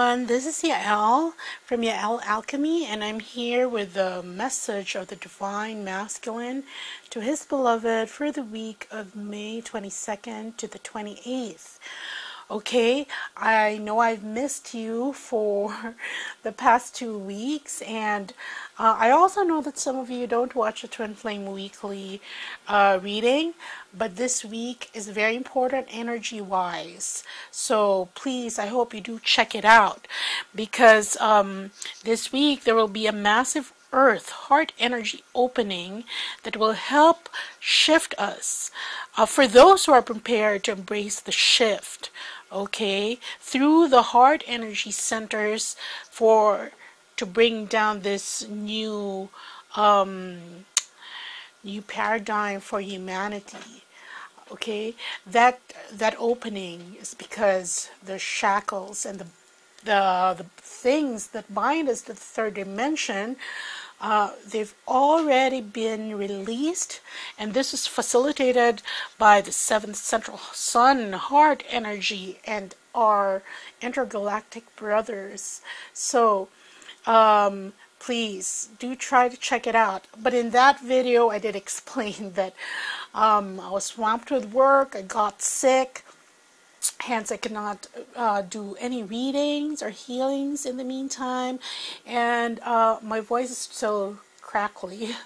everyone, this is Yael from Yael Alchemy, and I'm here with the message of the Divine Masculine to his beloved for the week of May 22nd to the 28th. Okay, I know I've missed you for the past 2 weeks, and I also know that some of you don't watch the Twin Flame Weekly reading, but this week is very important energy-wise. So please, I hope you do check it out, because this week there will be a massive Earth heart energy opening that will help shift us. For those who are prepared to embrace the shift, okay, through the heart energy centers to bring down this new paradigm for humanity. Okay, that opening is because the shackles and the things that bind us to the third dimension, they've already been released, and this is facilitated by the 7th central sun heart energy and our intergalactic brothers. So please do try to check it out. But in that video I did explain that I was swamped with work, I got sick, hence I cannot do any readings or healings in the meantime, and my voice is still crackly,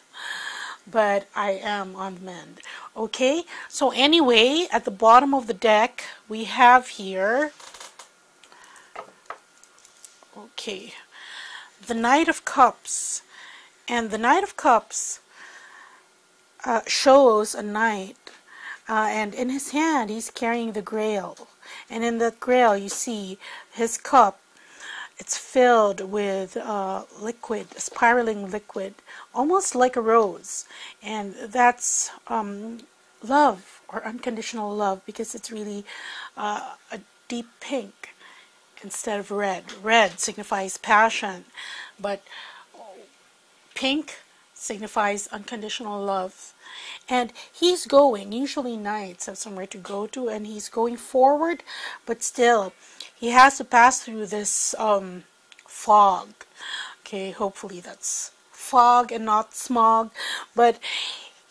but I am on the mend. Okay, so anyway, at the bottom of the deck we have here, okay, the Knight of Cups, and the Knight of Cups shows a knight, and in his hand he's carrying the Grail. And in that Grail, you see his cup. It's filled with liquid, spiraling liquid, almost like a rose. And that's love, or unconditional love, because it's really a deep pink instead of red. Red signifies passion, but pink signifies unconditional love. And he's going, usually knights have somewhere to go to, and he's going forward, but still he has to pass through this fog. Okay, hopefully that's fog and not smog, but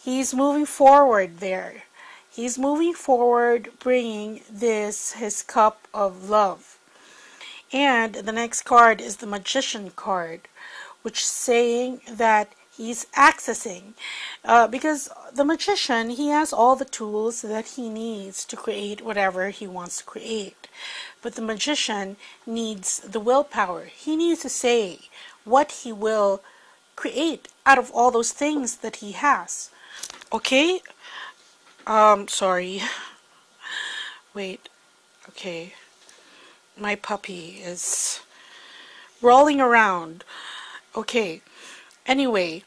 he's moving forward there. He's moving forward, bringing his cup of love. And the next card is the Magician card, which is saying that he's accessing, because the magician, he has all the tools that he needs to create whatever he wants to create. But the magician needs the willpower. He needs to say what he will create out of all those things that he has. Okay? Sorry. Wait. Okay. My puppy is rolling around. Okay. Anyway,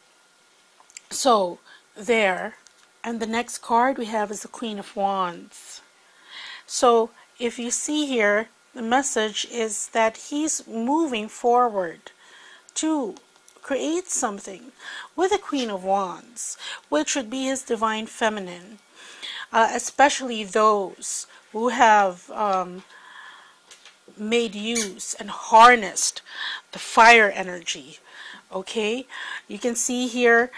so there, and the next card we have is the Queen of Wands. So if you see here, the message is that he's moving forward to create something with the Queen of Wands, which would be his divine feminine, especially those who have made use and harnessed the fire energy. Okay, you can see here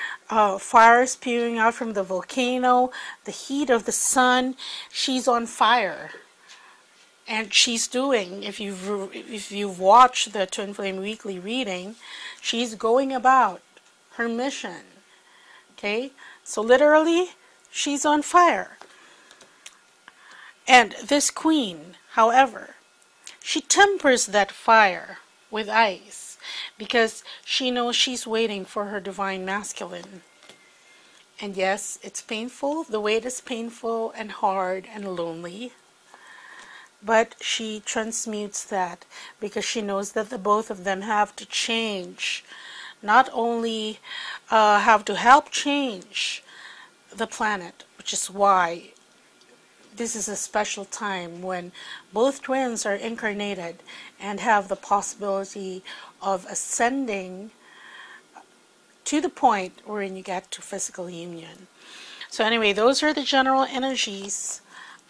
fire spewing out from the volcano, the heat of the sun. She's on fire, and she's doing, if you've watched the Twin Flame Weekly reading, she's going about her mission. Okay, so literally she's on fire. And this queen, however, she tempers that fire with ice, because she knows she's waiting for her divine masculine. And yes, it's painful. The wait is painful and hard and lonely. But she transmutes that, because she knows that the both of them have to change. Not only have to help change the planet, which is why this is a special time when both twins are incarnated and have the possibility of ascending to the point wherein you get to physical union. So anyway, those are the general energies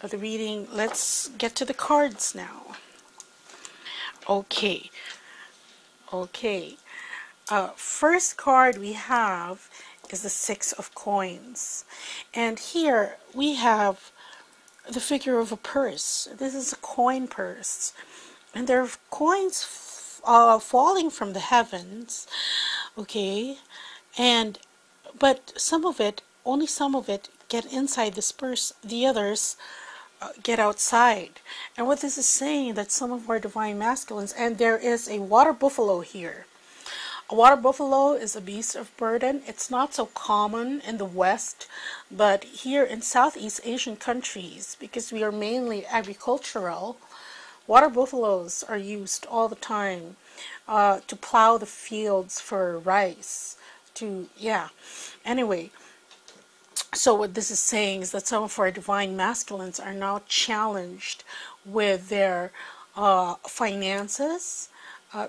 of the reading. Let's get to the cards now. Okay. Okay. First card we have is the Six of Coins. And here we have the figure of a purse. This is a coin purse. And there are coins falling from the heavens. Okay. But some of it, only some of it, get inside this purse. The others get outside. And what this is saying, that some of our divine masculines, and there is a water buffalo here. A water buffalo is a beast of burden. It's not so common in the West, but here in Southeast Asian countries, because we are mainly agricultural, water buffaloes are used all the time to plow the fields for rice. Anyway, so what this is saying is that some of our divine masculines are now challenged with their finances,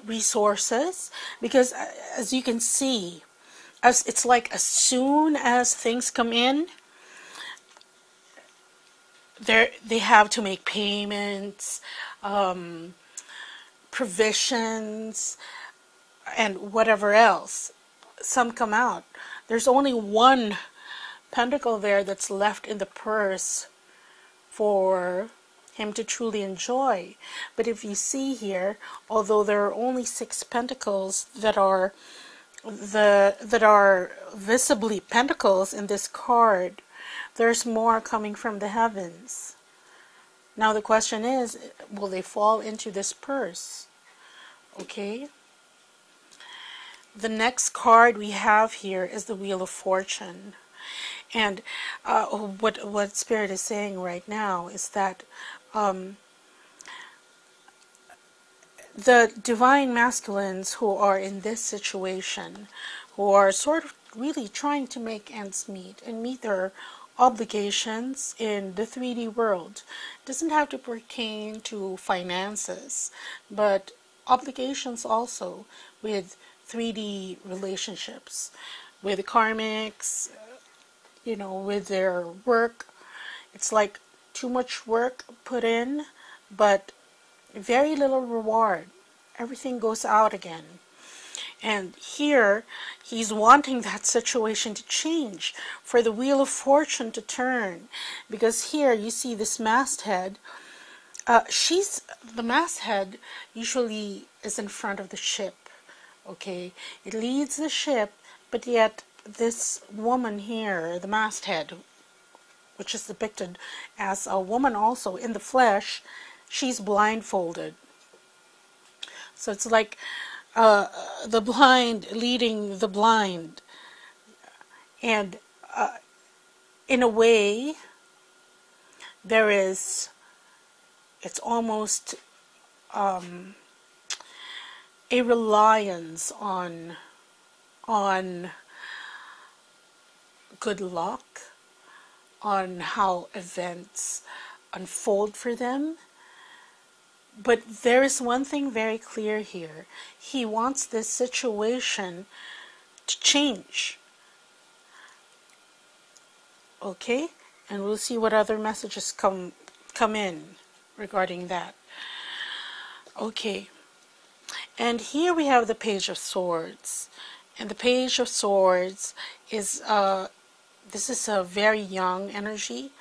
resources, because as you can see, it's like as soon as things come in, they have to make payments, provisions, and whatever else. Some come out. There's only one pentacle there that's left in the purse for him to truly enjoy. But if you see here, although there are only 6 pentacles that are visibly pentacles in this card, there's more coming from the heavens. Now the question is, will they fall into this purse? Okay. The next card we have here is the Wheel of Fortune. And what Spirit is saying right now is that the divine masculines who are in this situation, who are sort of really trying to make ends meet and meet their obligations in the 3D world, doesn't have to pertain to finances, but obligations also with 3D relationships, with karmics, with their work. It's like too much work put in, but very little reward. Everything goes out again. And here, he's wanting that situation to change, for the Wheel of Fortune to turn. Because here, you see this masthead. The masthead usually is in front of the ship. Okay, it leads the ship, but yet this woman here, the masthead, which is depicted as a woman also in the flesh, she's blindfolded. So it's like the blind leading the blind. And in a way, it's almost a reliance on good luck, on how events unfold for them. But there is one thing very clear here. He wants this situation to change. Okay? And we'll see what other messages come in regarding that. Okay. And here we have the Page of Swords. And the Page of Swords is, this is a very young energy,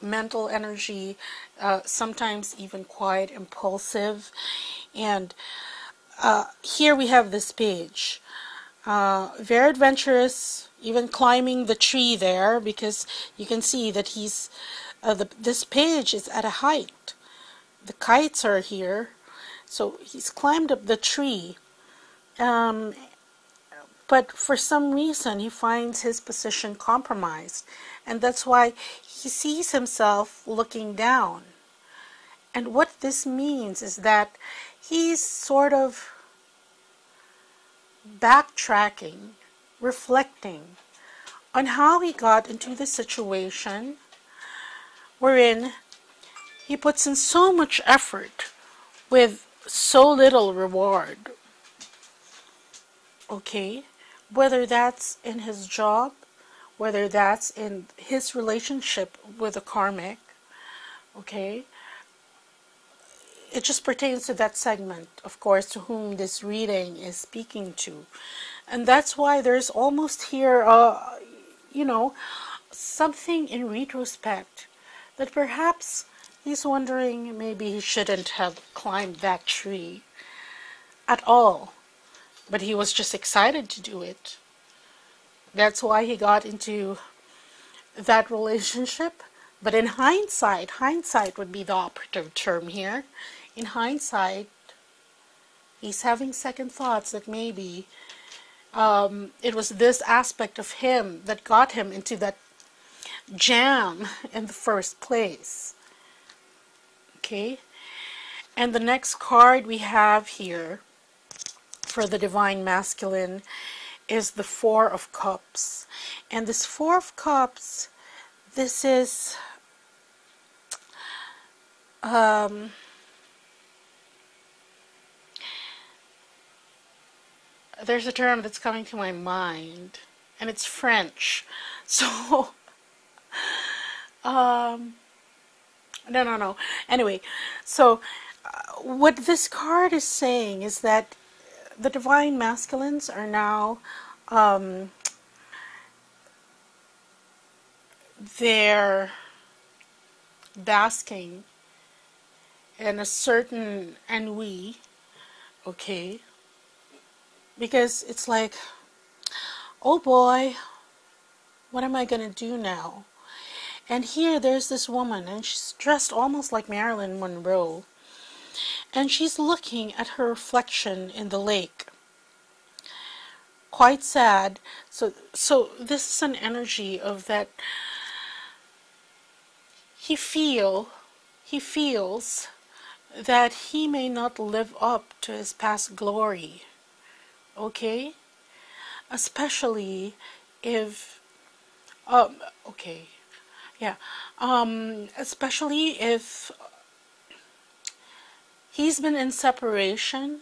mental energy, sometimes even quite impulsive. And here we have this page. Very adventurous, even climbing the tree there, because you can see that he's, this page is at a height. The kites are here. So he's climbed up the tree, but for some reason he finds his position compromised, and that's why he sees himself looking down. And what this means is that he's sort of backtracking, reflecting on how he got into the situation wherein he puts in so much effort with so little reward. Okay, whether that's in his job, whether that's in his relationship with a karmic, okay, it just pertains to that segment, of course, to whom this reading is speaking to. And that's why there's almost here, you know, something in retrospect that perhaps he's wondering maybe he shouldn't have climbed that tree at all. But he was just excited to do it. That's why he got into that relationship. But in hindsight, hindsight would be the operative term here. In hindsight, he's having second thoughts that maybe it was this aspect of him that got him into that jam in the first place. Okay? And the next card we have here for the Divine Masculine is the Four of Cups. And this Four of Cups, this is there's a term that's coming to my mind, and it's French. So, no. Anyway, so what this card is saying is that the Divine Masculines are now, they're basking in a certain ennui, okay? Because it's like, oh boy, what am I going to do now? And here there's this woman, and she's dressed almost like Marilyn Monroe. And she's looking at her reflection in the lake. Quite sad. So this is an energy of that he feels that he may not live up to his past glory. Okay? Especially if especially if he's been in separation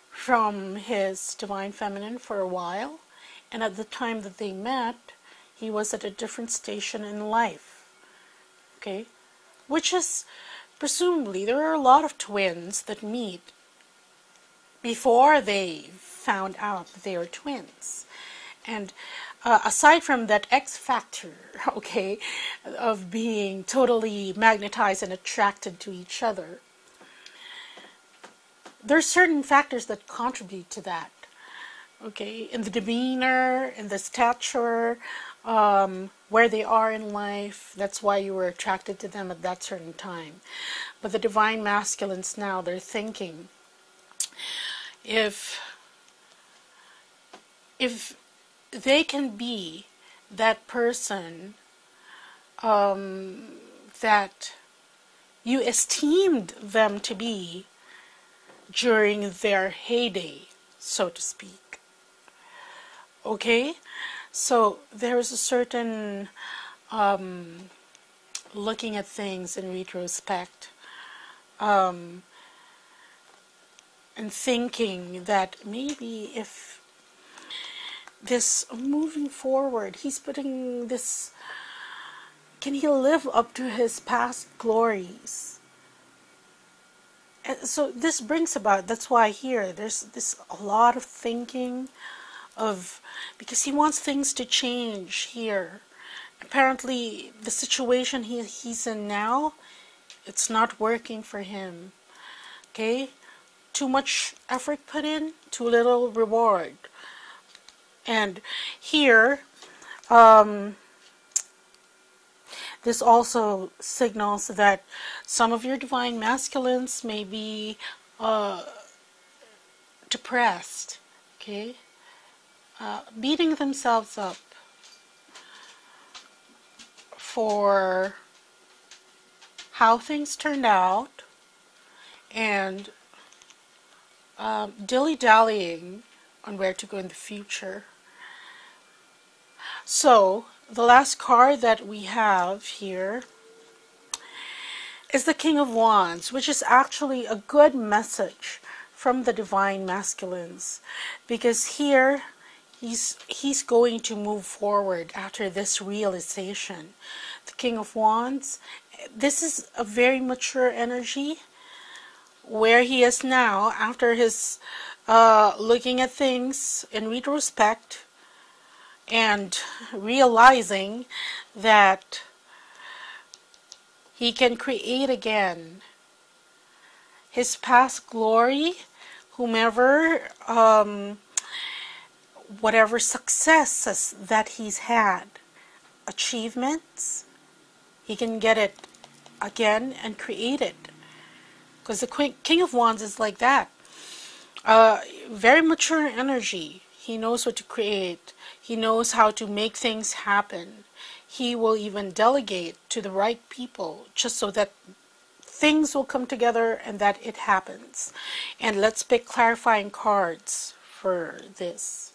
from his Divine Feminine for a while, and at the time that they met, he was at a different station in life. Okay? Which is, presumably, there are a lot of twins that meet before they found out that they are twins. And aside from that X factor, okay, of being totally magnetized and attracted to each other, there's certain factors that contribute to that, okay, in the demeanor, in the stature, where they are in life. That's why you were attracted to them at that certain time. But the Divine Masculines now, they're thinking, if they can be that person that you esteemed them to be during their heyday, so to speak. Okay? So there is a certain looking at things in retrospect and thinking that maybe if this moving forward, he's putting this, can he live up to his past glories? And so this brings about, that's why here there's this a lot of thinking of, because he wants things to change here. Apparently the situation he's in now, it's not working for him. Okay? Too much effort put in, too little reward. And here, this also signals that some of your Divine Masculines may be depressed, okay? Beating themselves up for how things turned out, and dilly-dallying on where to go in the future. So, the last card that we have here is the King of Wands, which is actually a good message from the Divine Masculines, because here he's going to move forward after this realization. The King of Wands, this is a very mature energy. where he is now after his looking at things in retrospect and realizing that he can create again his past glory, whomever, whatever successes that he's had, achievements, he can get it again and create it. Because the King of Wands is like that. Very mature energy. He knows what to create. He knows how to make things happen. He will even delegate to the right people just so that things will come together and that it happens. And let's pick clarifying cards for this.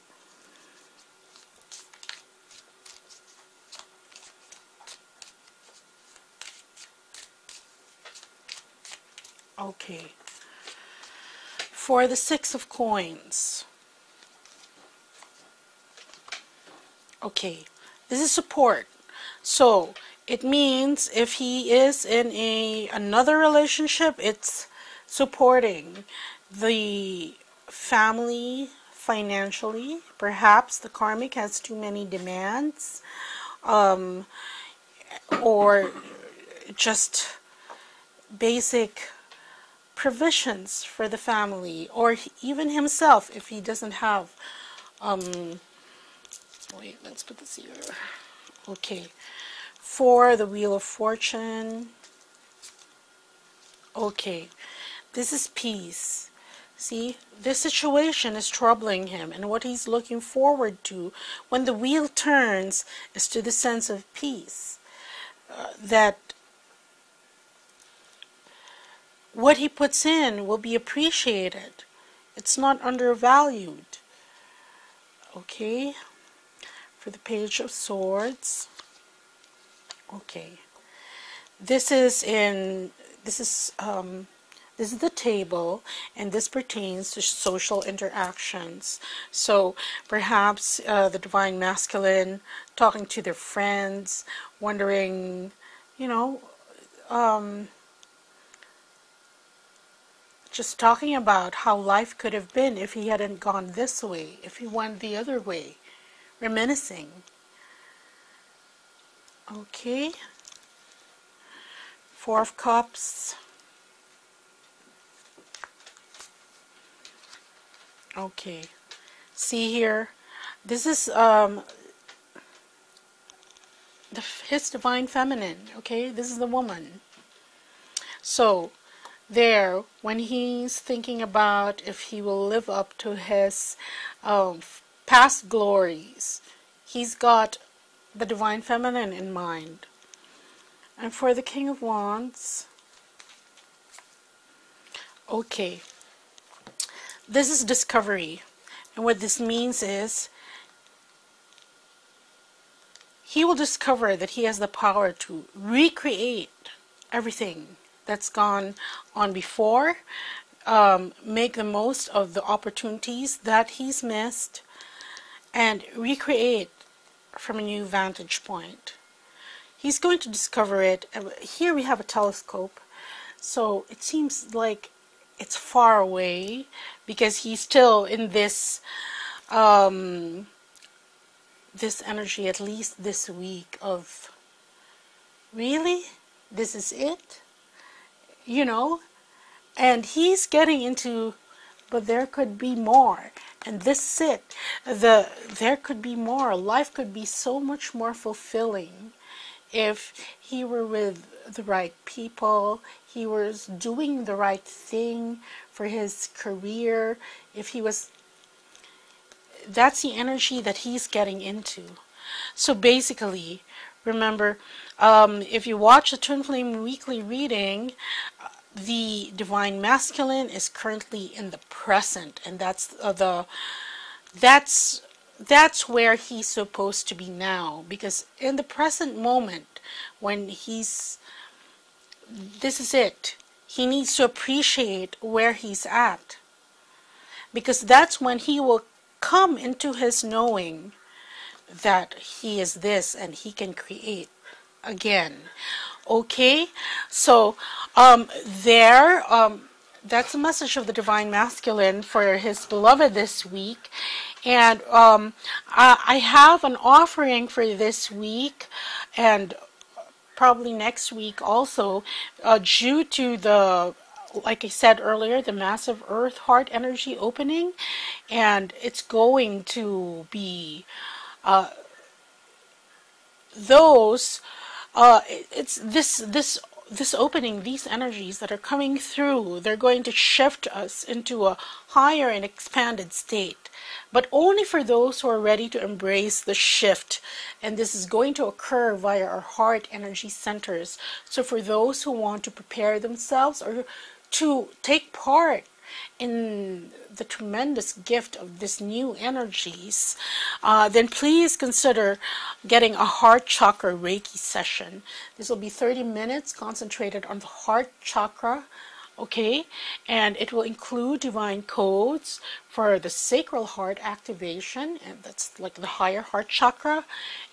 Okay. For the Six of Coins. Okay. This is support. So it means if he is in another relationship, it's supporting the family financially. Perhaps the karmic has too many demands, or just basic provisions for the family, or even himself if he doesn't have. Wait, let's put this here. Okay. For the Wheel of Fortune. Okay. This is peace. See, this situation is troubling him, and what he's looking forward to when the wheel turns is to the sense of peace. That what he puts in will be appreciated. It's not undervalued. Okay. For the Page of Swords. Okay. This is the table, and this pertains to social interactions. So perhaps the Divine Masculine talking to their friends, wondering, you know, just talking about how life could have been if he hadn't gone this way, if he went the other way, reminiscing. Okay. Four of Cups. Okay. See here, this is his Divine Feminine. Okay, this is the woman. So there, when he's thinking about if he will live up to his past glories, he's got the Divine Feminine in mind. And for the King of Wands, okay, this is discovery. And what this means is he will discover that he has the power to recreate everything that's gone on before, make the most of the opportunities that he's missed, and recreate from a new vantage point. He's going to discover it. Here we have a telescope, so it seems like it's far away because he's still in this this energy, at least this week, of really, this is it, you know, and he's getting into, but there could be more, and this is it. There could be more. Life could be so much more fulfilling if he were with the right people, he was doing the right thing for his career, if he was, that's the energy that he's getting into. So basically, remember, if you watch the Twin Flame Weekly reading, the Divine Masculine is currently in the present, and that's where he's supposed to be now, because in the present moment, when this is it, he needs to appreciate where he's at, because that's when he will come into his knowing that he is this and he can create again. Okay, so that's a message of the Divine Masculine for his beloved this week. And I have an offering for this week and probably next week also, due to the, like I said earlier, the massive Earth Heart energy opening. And it's going to be it's this opening, these energies that are coming through, they're going to shift us into a higher and expanded state, but only for those who are ready to embrace the shift. And this is going to occur via our heart energy centers. So for those who want to prepare themselves or to take part in the tremendous gift of this new energies, then please consider getting a heart chakra Reiki session. This will be 30 minutes concentrated on the heart chakra, okay? And it will include divine codes for the sacral heart activation, and that's like the higher heart chakra,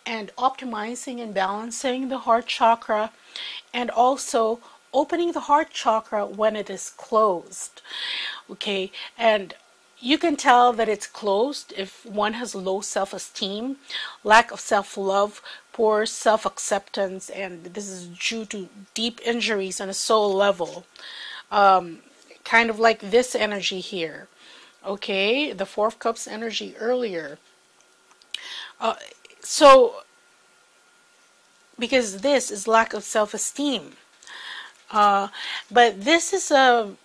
and optimizing and balancing the heart chakra, and also opening the heart chakra when it is closed. Okay, and you can tell that it's closed if one has low self-esteem, lack of self-love, poor self-acceptance, and this is due to deep injuries on a soul level. Kind of like this energy here. Okay, the Four of Cups energy earlier. So, because this is lack of self-esteem. But this is a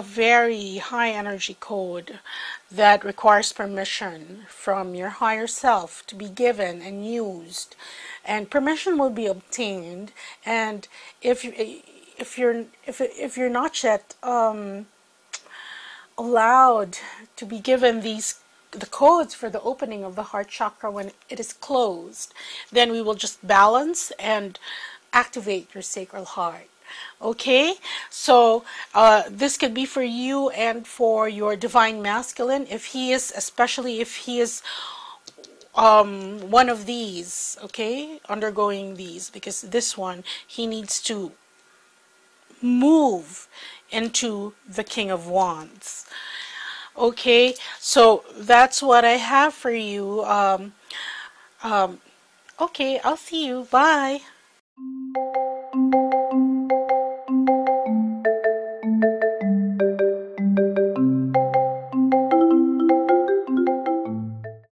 very high energy code that requires permission from your higher self to be given and used, and permission will be obtained. And if you're not yet allowed to be given the codes for the opening of the heart chakra when it is closed, then we will just balance and activate your sacral heart. Okay, so this could be for you and for your Divine Masculine, if he is, especially if he is one of these, okay, undergoing these, because this one, he needs to move into the King of Wands. Okay, so that's what I have for you. Okay, I'll see you. Bye.